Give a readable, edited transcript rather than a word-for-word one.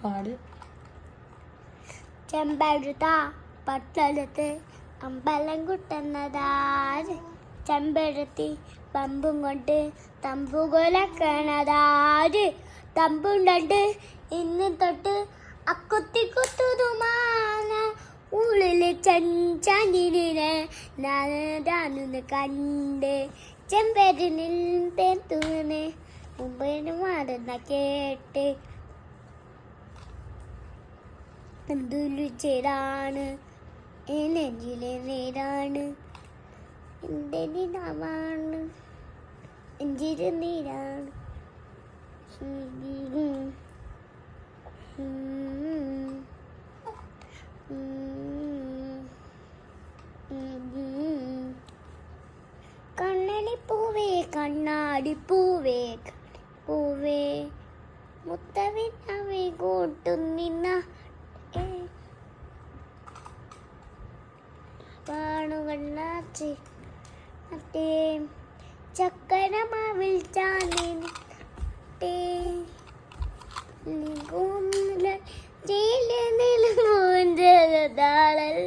പാട്. ചെമ്പഴുത പട്ടണത്ത് അമ്പലം കുട്ടുന്നതാര്, ചെമ്പഴത്തി പമ്പും കൊണ്ട് തമ്പുകൊലക്കണതാര്, തമ്പുണ്ടട്ട് ഇന്ന് തൊട്ട് അക്കുത്തി കുത്തുതുമാന ഉള്ളില് ചഞ്ചാനിനെ ഞാനൊന്ന് കണ്ട് ചെമ്പരിനിൽ തേർത്തുവനെ മുമ്പിന് മാറുന്ന കേട്ട് എന്തൊരു ചേരാണ് നെഞ്ചിലെ നേരാണ് എൻ്റെ നിലവാണ് എഞ്ചിരി നീരാണ്. കണ്ണടിപ്പൂവേ കണ്ണാടിപ്പൂവേ പൂവേ മുത്തവിനവേ കൂട്ടുന്നിന്ന പാണുകണ്ണാച്ചി മറ്റേ ചക്കരമാവിൽ ചാനേ താളൽ